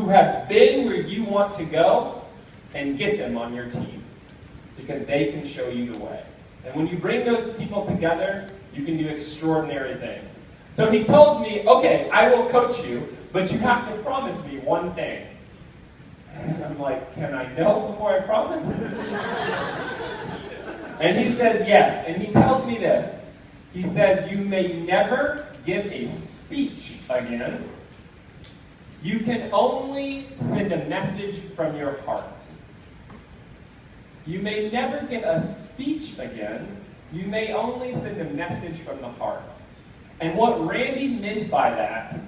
who have been where you want to go and get them on your team because they can show you the way. And when you bring those people together, you can do extraordinary things. So he told me, okay, I will coach you, but you have to promise me one thing. And I'm like, can I know before I promise? And he says yes, and he tells me this. He says, you may never give a speech again. You can only send a message from your heart. You may never give a speech again. You may only send a message from the heart. And what Randy meant by that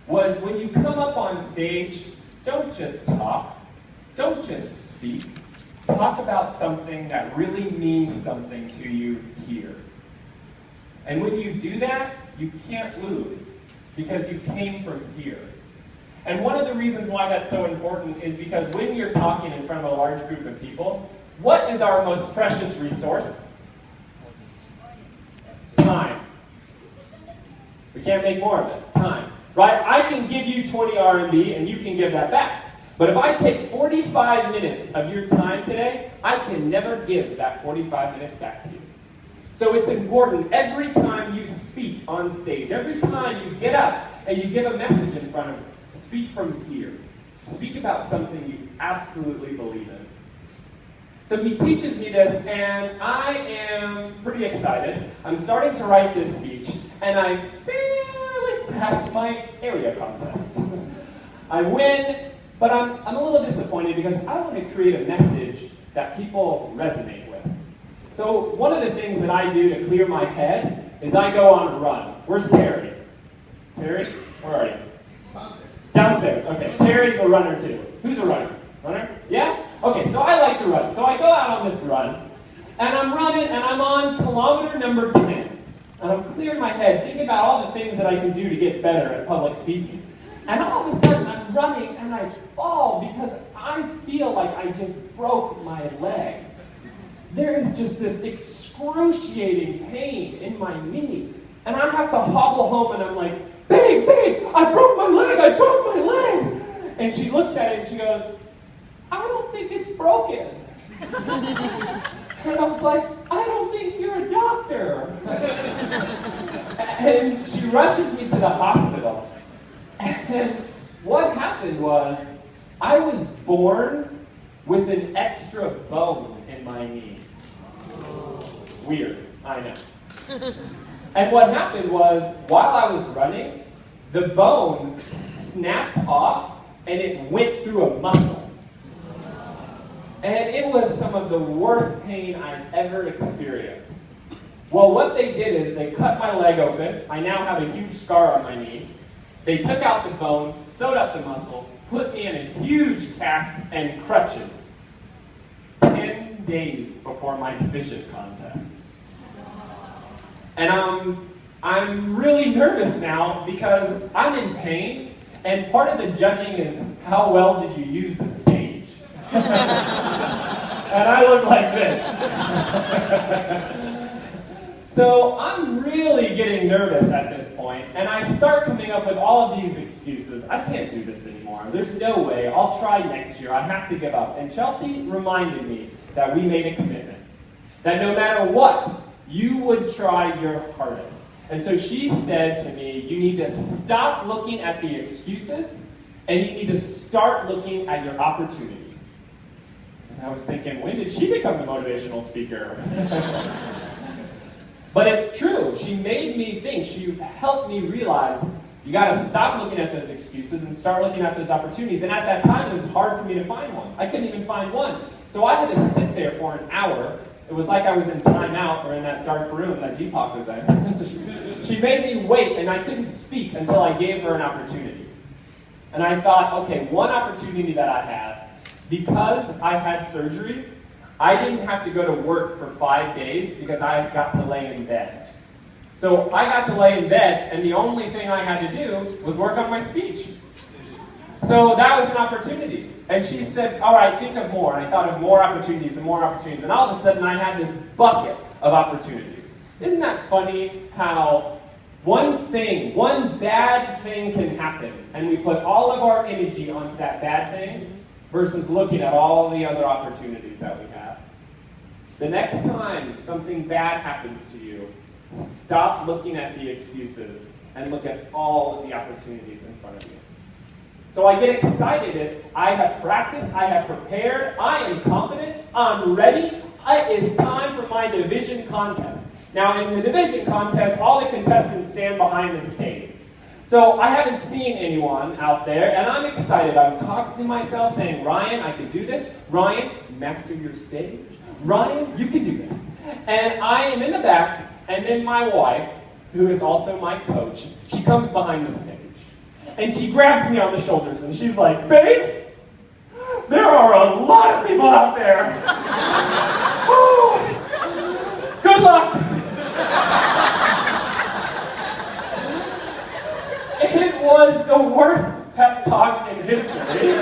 was when you come up on stage, don't just talk. Don't just speak. Talk about something that really means something to you here. And when you do that, you can't lose because you came from here. And one of the reasons why that's so important is because when you're talking in front of a large group of people, what is our most precious resource? Time. We can't make more of it. Time. Right? I can give you 20 R&B and you can give that back. But if I take 45 minutes of your time today, I can never give that 45 minutes back to you. So it's important every time you speak on stage, every time you get up and you give a message in front of them, speak from here. Speak about something you absolutely believe in. So he teaches me this, and I am pretty excited. I'm starting to write this speech, and I barely passed my area contest. I win, but I'm a little disappointed because I want to create a message that people resonate with. So one of the things that I do to clear my head is I go on a run. Where's Terry? Terry, where are you? Downstairs. Okay, Terry's a runner too. Who's a runner? Runner? Yeah? Okay, so I like to run. So I go out on this run, and I'm running, and I'm on kilometer number 10. And I'm clearing my head, thinking about all the things that I can do to get better at public speaking. And all of a sudden, I'm running, and I fall because I feel like I just broke my leg. There is just this excruciating pain in my knee. And I have to hobble home, and I'm like, babe, I broke my leg. And she looks at it, and she goes, I don't think it's broken. And I was like, I don't think you're a doctor. And she rushes me to the hospital. And what happened was, I was born with an extra bone in my knee. Weird, I know. And what happened was, while I was running, the bone snapped off and it went through a muscle. And it was some of the worst pain I've ever experienced. Well, what they did is they cut my leg open. I now have a huge scar on my knee. They took out the bone, sewed up the muscle, put me in a huge cast and crutches 10 days before my division contest. And I'm really nervous now because I'm in pain, and part of the judging is how well did you use the stage. And I look like this. So I'm really getting nervous at this point, and I start coming up with all of these excuses. I can't do this anymore. There's no way. I'll try next year. I have to give up. And Chelsea reminded me that we made a commitment, that no matter what, you would try your hardest. And so she said to me, you need to stop looking at the excuses, and you need to start looking at your opportunities. And I was thinking, when did she become the motivational speaker? But it's true. She made me think. She helped me realize you got to stop looking at those excuses and start looking at those opportunities. And at that time, it was hard for me to find one. I couldn't even find one. So I had to sit there for an hour. It was like I was in timeout or in that dark room that Deepak was in. She made me wait, and I couldn't speak until I gave her an opportunity. And I thought, okay, one opportunity that I have, because I had surgery, I didn't have to go to work for 5 days because I got to lay in bed. So I got to lay in bed, and the only thing I had to do was work on my speech. So that was an opportunity. And she said, all right, think of more. And I thought of more opportunities and more opportunities. And all of a sudden, I had this bucket of opportunities. Isn't that funny how One thing, one bad thing can happen, and we put all of our energy onto that bad thing versus looking at all the other opportunities that we have. The next time something bad happens to you, stop looking at the excuses and look at all of the opportunities in front of you. So I get excited. I have practiced, I have prepared, I am confident, I'm ready. It is time for my division contest. Now in the division contest, all the contestants stand behind the stage. So I haven't seen anyone out there, and I'm excited. I'm talking to myself saying, Ryan, I can do this. Ryan, master your stage. Ryan, you can do this. And I am in the back, and then my wife, who is also my coach, she comes behind the stage. And she grabs me on the shoulders, and she's like, babe, there are a lot of people out there. Oh, good luck. It was the worst pep talk in history.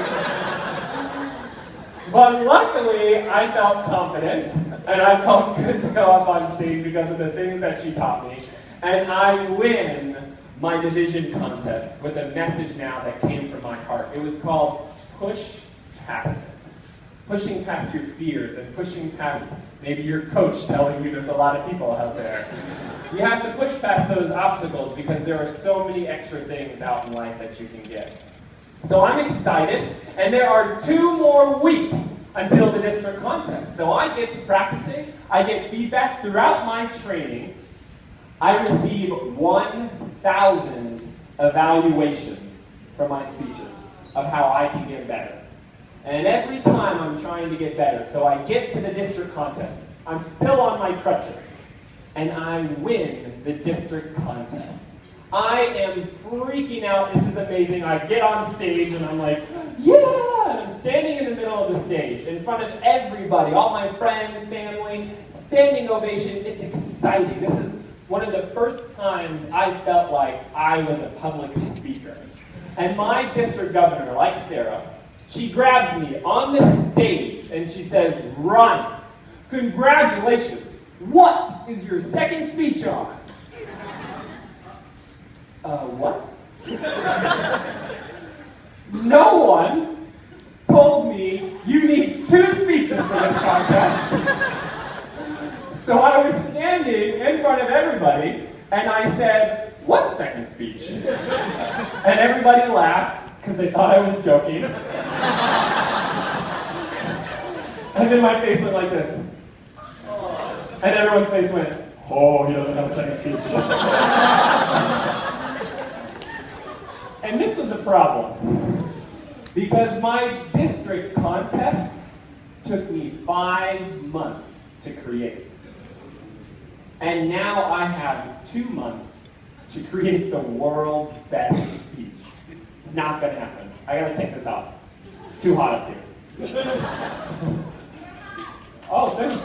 But luckily, I felt confident, and I felt good to go up on stage because of the things that she taught me. And I win my division contest with a message now that came from my heart. It was called Push Past It. Pushing past your fears and pushing past maybe your coach telling you there's a lot of people out there. You have to push past those obstacles because there are so many extra things out in life that you can get. So I'm excited, and there are 2 more weeks until the district contest. So I get to practicing, I get feedback throughout my training. I receive 1,000 evaluations from my speeches of how I can get better. And every time I'm trying to get better. So I get to the district contest. I'm still on my crutches. And I win the district contest. I am freaking out. This is amazing. I get on stage and I'm like, yeah! And I'm standing in the middle of the stage in front of everybody, all my friends, family, standing ovation. It's exciting. This is one of the first times I felt like I was a public speaker. And my district governor, like Sarah, she grabs me on the stage and she says, Ryan, congratulations. What is your second speech on? What? No one told me you need 2 speeches for this contest. So I was standing in front of everybody, and I said, what second speech? And everybody laughed, because they thought I was joking. And then my face went like this. And everyone's face went, oh, he doesn't have a second speech. And this was a problem, because my district contest took me 5 months to create. And now I have 2 months to create the world's best speech. It's not going to happen. I got to take this off. It's too hot up here. Oh, thank you.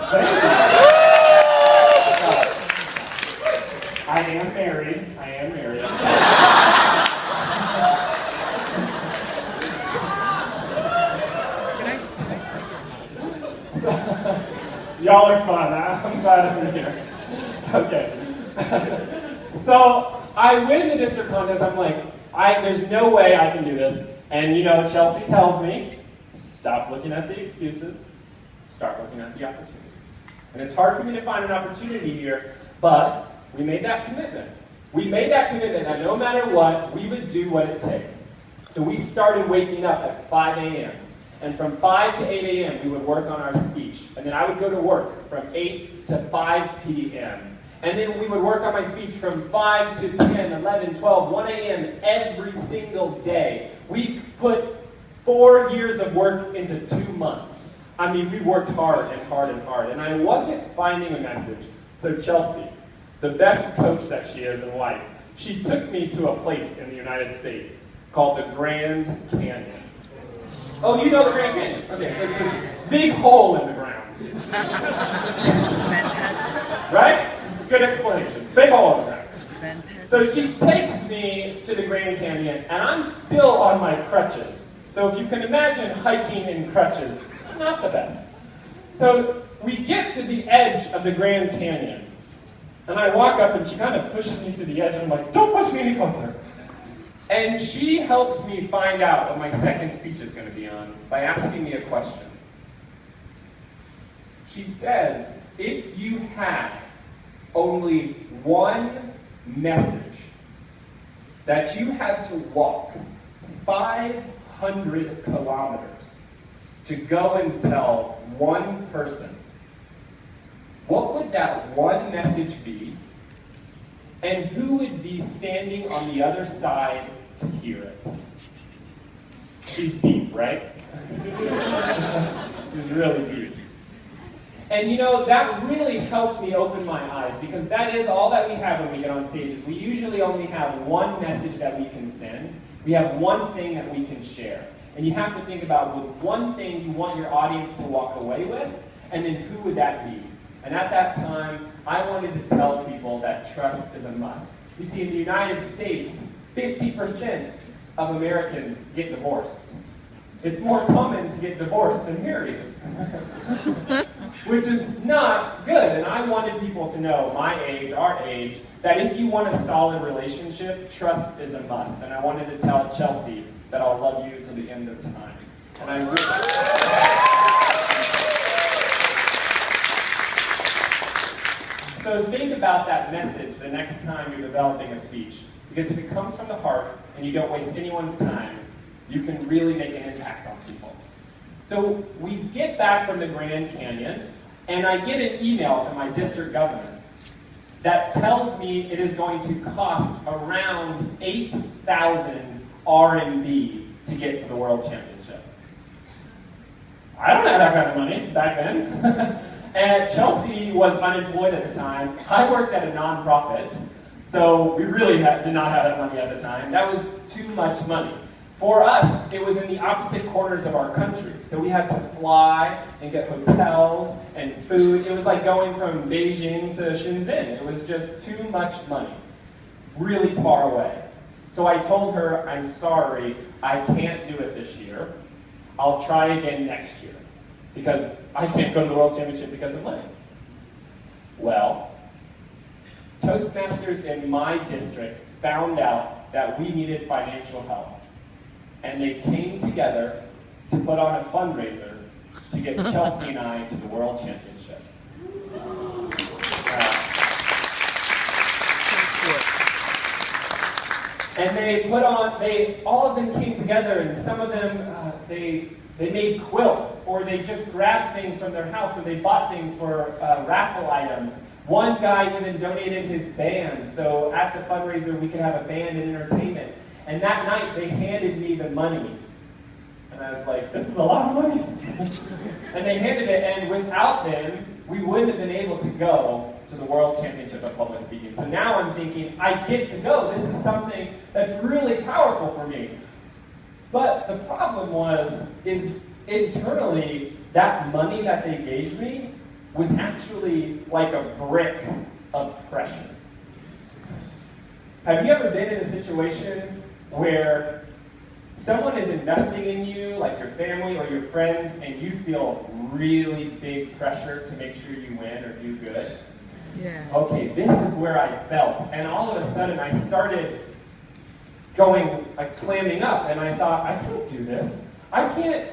I am married. So, y'all are fun. I'm glad I'm here. Okay. So I win the district contest. I'm like, there's no way I can do this. And you know, Chelsea tells me, stop looking at the excuses, start looking at the opportunities. And it's hard for me to find an opportunity here, but we made that commitment. We made that commitment that no matter what, we would do what it takes. So we started waking up at 5 a.m. And from 5 to 8 a.m., we would work on our speech. And then I would go to work from 8 to 5 p.m. And then we would work on my speech from 5 to 10, 11, 12, 1 a.m. every single day. We put 4 years of work into 2 months. I mean, we worked hard and hard and hard. And I wasn't finding a message. So Chelsea, the best coach that she is in life, she took me to a place in the United States called the Grand Canyon. Oh, you know the Grand Canyon. Okay, so it's this big hole in the ground. Fantastic. Right? Good explanation. Big hole in the ground. Fantastic. So she takes me to the Grand Canyon, and I'm still on my crutches. So if you can imagine hiking in crutches, not the best. So we get to the edge of the Grand Canyon, And I walk up and she kind of pushes me to the edge and I'm like, don't push me any closer. And she helps me find out what my second speech is going to be on by asking me a question. She says, if you had only one message that you had to walk 500 kilometers to go and tell one person, what would that one message be? And who would be standing on the other side to hear it? She's deep, right? She's really deep. And you know, that really helped me open my eyes, because that is all that we have when we get on stages. We usually only have one message that we can send. We have one thing that we can share. And you have to think about what one thing you want your audience to walk away with, and then who would that be? And at that time, I wanted to tell people that trust is a must. You see, in the United States, 50% of Americans get divorced. It's more common to get divorced than married, which is not good. And I wanted people to know, my age, our age, that if you want a solid relationship, trust is a must. And I wanted to tell Chelsea that I'll love you till the end of time. And I really... So think about that message the next time you're developing a speech. Because if it comes from the heart and you don't waste anyone's time, you can really make an impact on people. So we get back from the Grand Canyon, and I get an email from my district governor that tells me it is going to cost around 8,000 RMB to get to the World Championship. I don't have that kind of money back then. And Chelsea was unemployed at the time. I worked at a nonprofit, so we really did not have that money at the time. That was too much money. For us, it was in the opposite corners of our country. So we had to fly and get hotels and food. It was like going from Beijing to Shenzhen. It was just too much money, really far away. So I told her, I'm sorry, I can't do it this year. I'll try again next year, because I can't go to the World Championship because of money. Well, Toastmasters in my district found out that we needed financial help. And they came together to put on a fundraiser to get Chelsea and I to the World Championship. And they put on, all of them came together, and some of them, they made quilts, or they just grabbed things from their house, or they bought things for raffle items. One guy even donated his band, so at the fundraiser we could have a band and entertainment. And that night they handed me the money. And I was like, this is a lot of money. And they handed it, and without them, we wouldn't have been able to go to the World Championship of Public Speaking. So now I'm thinking, I get to go. This is something that's really powerful for me. But the problem is internally, that money that they gave me was actually like a brick of pressure. Have you ever been in a situation where someone is investing in you, like your family or your friends, and you feel really big pressure to make sure you win or do good? Yeah. Okay, this is where I felt. And all of a sudden I started clamming up, and I thought, I can't do this. I can't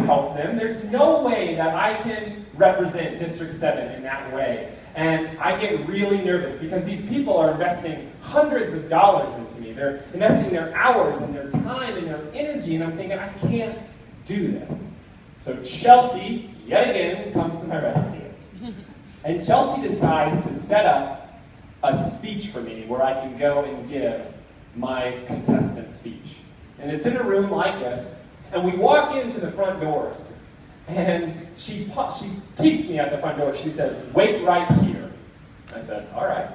help them. There's no way that I can represent District 7 in that way. And I get really nervous because these people are investing hundreds of dollars into me. They're investing their hours and their time and their energy, and I'm thinking, I can't do this. So Chelsea, yet again, comes to my rescue. And Chelsea decides to set up a speech for me where I can go and give my contestant speech. And it's in a room like this, and we walk into the front doors. And she keeps me at the front door. She says, wait right here. I said, all right.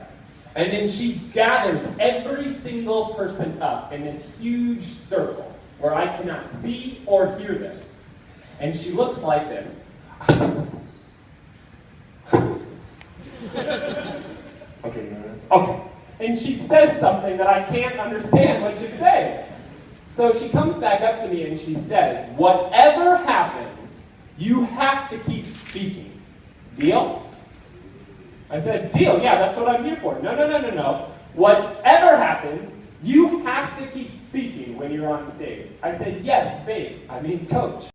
And then she gathers every single person up in this huge circle where I cannot see or hear them. And she looks like this. Okay, you know this? Okay. And she says something that I can't understand what she's saying. So she comes back up to me and she says, whatever happens, you have to keep speaking. Deal? I said, deal, yeah, that's what I'm here for. No. Whatever happens, you have to keep speaking when you're on stage. I said, yes, babe, coach.